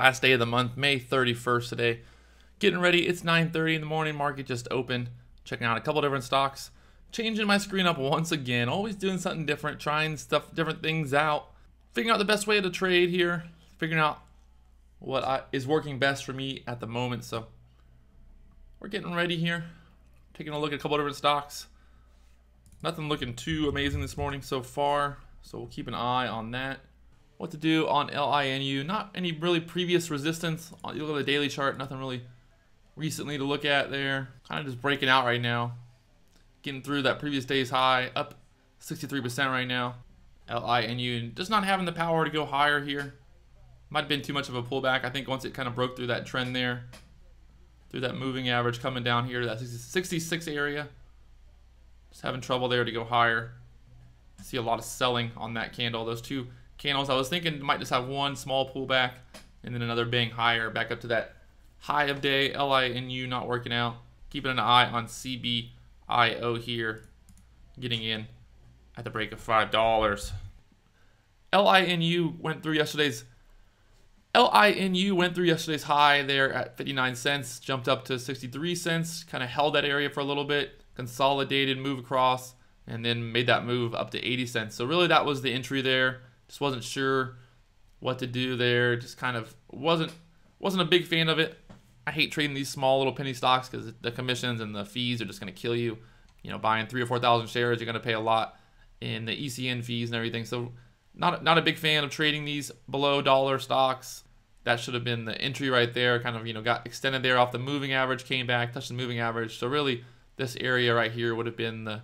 Last day of the month, May 31st today. Getting ready, it's 9:30 in the morning, market just opened. Checking out a couple different stocks. Changing my screen up once again, always doing something different, trying different things out. Figuring out the best way to trade here. Figuring out what is working best for me at the moment. So we're getting ready here. Taking a look at a couple different stocks. Nothing looking too amazing this morning so far, so we'll keep an eye on that. What to do on LINU, not any really previous resistance. You look at the daily chart, nothing really recently to look at there. Kind of just breaking out right now. Getting through that previous day's high, up 63% right now. LINU just not having the power to go higher here. Might have been too much of a pullback. I think once it kind of broke through that trend there, through that moving average coming down here to that 66 area. Just having trouble there to go higher. See a lot of selling on that candle. Those two candles, I was thinking might just have one small pullback and then another bang higher back up to that high of day. LINU not working out. Keeping an eye on CBIO here, getting in at the break of $5. LINU went through yesterday's high there at 59 cents, jumped up to 63 cents, kind of held that area for a little bit, consolidated, move across, and then made that move up to 80 cents. So really that was the entry there. Just wasn't sure what to do there. Just kind of wasn't a big fan of it. I hate trading these small little penny stocks because the commissions and the fees are just going to kill you. You know, buying 3,000 or 4,000 shares, you're going to pay a lot in the ECN fees and everything. So not a big fan of trading these below dollar stocks. That should have been the entry right there. Kind of, you know, got extended there off the moving average, came back, touched the moving average. So really this area right here would have been the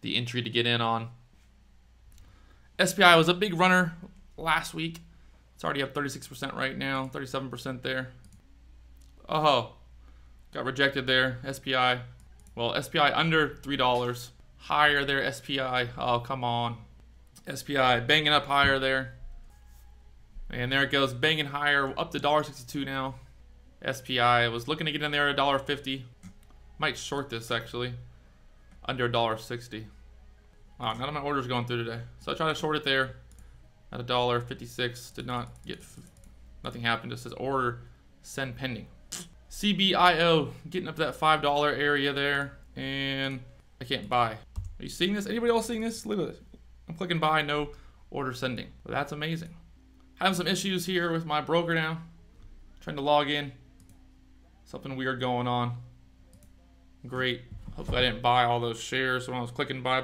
entry to get in on. SPI was a big runner last week. It's already up 36% right now, 37% there. Oh, got rejected there, SPI. Well, SPI under $3. Higher there, SPI. Oh, come on. SPI banging up higher there. And there it goes, banging higher, up to $1.62 now. SPI was looking to get in there at $1.50. Might short this actually, under $1.60. None of my orders going through today, so I tried to short it there at $1.56. Did not get, nothing happened. Just says order send pending. CBIO getting up to that $5 area there, and I can't buy. Are you seeing this? Anybody else seeing this? Look at this. I'm clicking buy, no order sending. Well, that's amazing. Having some issues here with my broker now. Trying to log in. Something weird going on. Great. Hopefully I didn't buy all those shares when I was clicking buy.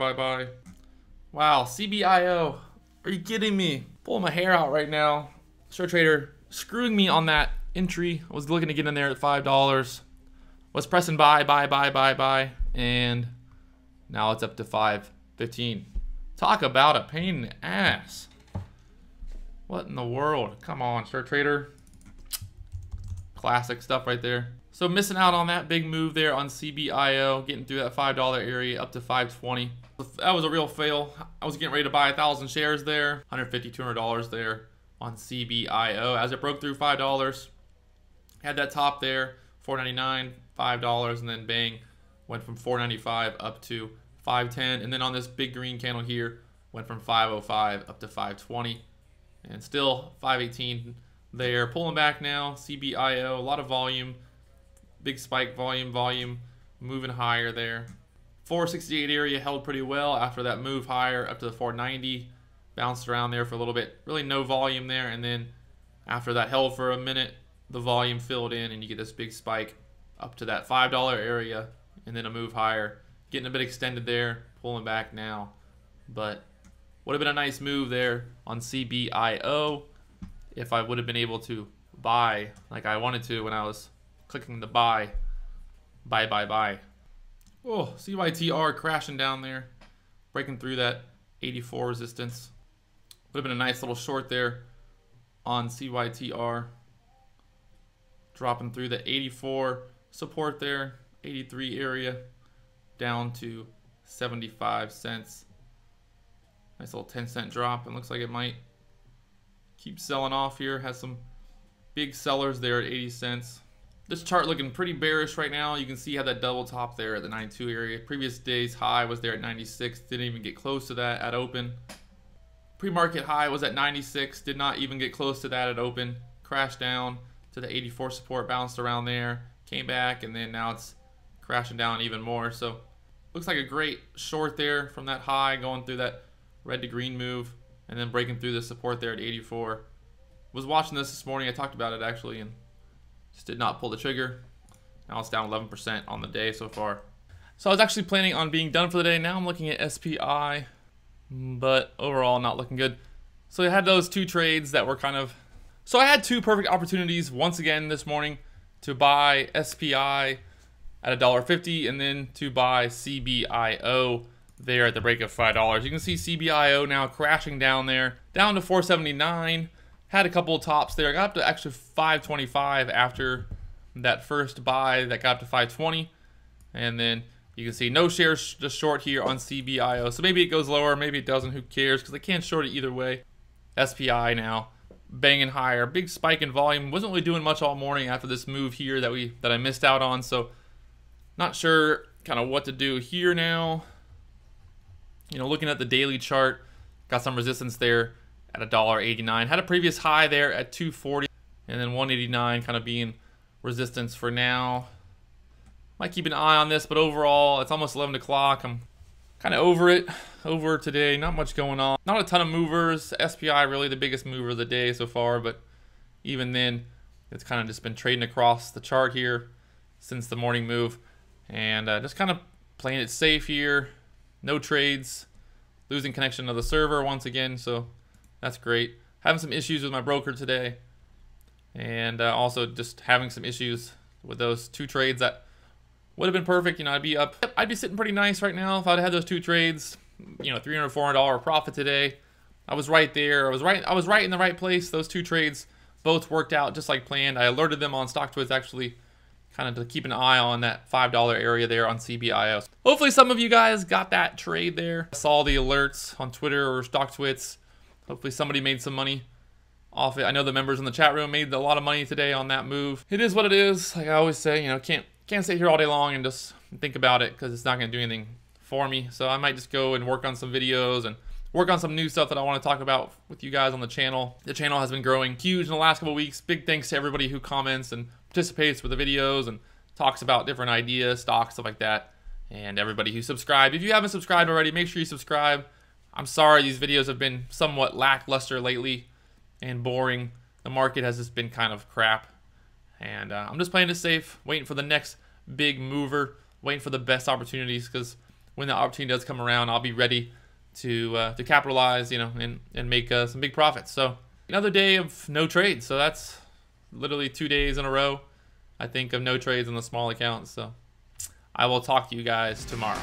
Wow, CBIO. Are you kidding me? Pulling my hair out right now. Short trader screwing me on that entry. I was looking to get in there at $5. Was pressing buy. And now it's up to $5.15. Talk about a pain in the ass. What in the world? Come on, short trader. Classic stuff right there. So missing out on that big move there on CBIO, getting through that $5 area up to $5.20. That was a real fail. I was getting ready to buy 1,000 shares there, $150, $200 there on CBIO as it broke through $5. Had that top there, $4.99, $5, and then bang, went from $4.95 up to $5.10, and then on this big green candle here, went from $5.05 up to $5.20, and still $5.18 there. Pulling back now, CBIO, a lot of volume. Big spike, volume, moving higher there. 468 area held pretty well after that move higher up to the 490. Bounced around there for a little bit. Really no volume there, and then after that held for a minute, the volume filled in and you get this big spike up to that $5 area and then a move higher. Getting a bit extended there, pulling back now. But would have been a nice move there on CBIO if I would have been able to buy like I wanted to when I was clicking the buy. Oh, CYTR crashing down there, breaking through that 84 resistance. Would have been a nice little short there on CYTR. Dropping through the 84 support there, 83 area, down to 75 cents. Nice little 10-cent drop, and looks like it might keep selling off here. Has some big sellers there at 80 cents. This chart looking pretty bearish right now. You can see how that double top there at the 92 area. Previous day's high was there at 96. Didn't even get close to that at open. Pre-market high was at 96. Did not even get close to that at open. Crashed down. to the 84 support, bounced around there, came back, and then now it's crashing down even more. So looks like a great short there from that high, going through that red to green move, and then breaking through the support there at 84. Was watching this morning. I talked about it actually, and just did not pull the trigger. Now it's down 11% on the day so far. So I was actually planning on being done for the day. Now I'm looking at SPI, but overall not looking good. So I had those two trades that were kind of... So I had two perfect opportunities once again this morning to buy SPI at $1.50 and then to buy CBIO there at the break of $5. You can see CBIO now crashing down there, down to 479. Had a couple of tops there. Got up to actually 525 after that first buy that got up to 520. And then you can see no shares just short here on CBIO. So maybe it goes lower, maybe it doesn't. Who cares? Because I can't short it either way. SPI now banging higher. Big spike in volume. Wasn't really doing much all morning after this move here that I missed out on. So not sure kind of what to do here now. You know, looking at the daily chart, got some resistance there at $1.89. Had a previous high there at 240, and then 189 kind of being resistance for now. Might keep an eye on this, but overall, it's almost 11 o'clock. I'm kind of over today. Not much going on. Not a ton of movers. SPI really the biggest mover of the day so far, but even then, it's kind of just been trading across the chart here since the morning move, and just kind of playing it safe here. No trades. Losing connection to the server once again, so that's great. Having some issues with my broker today, and also just having some issues with those two trades that would have been perfect. You know, I'd be up. I'd be sitting pretty nice right now if I'd had those two trades. You know, $300, $400 profit today. I was right there. I was right in the right place. Those two trades both worked out just like planned. I alerted them on StockTwits actually, kind of to keep an eye on that $5 area there on CBIO. Hopefully some of you guys got that trade there. Saw the alerts on Twitter or StockTwits. Hopefully somebody made some money off it. I know the members in the chat room made a lot of money today on that move. It is what it is. Like I always say, you know, can't sit here all day long and just think about it because it's not going to do anything for me. So I might just go and work on some videos and work on some new stuff that I want to talk about with you guys on the channel. The channel has been growing huge in the last couple of weeks. Big thanks to everybody who comments and participates with the videos and talks about different ideas, stocks, stuff like that. And everybody who subscribed. If you haven't subscribed already, make sure you subscribe. I'm sorry these videos have been somewhat lackluster lately and boring. The market has just been kind of crap. And I'm just playing it safe, waiting for the next big mover, waiting for the best opportunities, because when the opportunity does come around, I'll be ready to capitalize, you know, and make some big profits. So another day of no trades. So that's literally 2 days in a row, I think, of no trades in the small accounts. So I will talk to you guys tomorrow.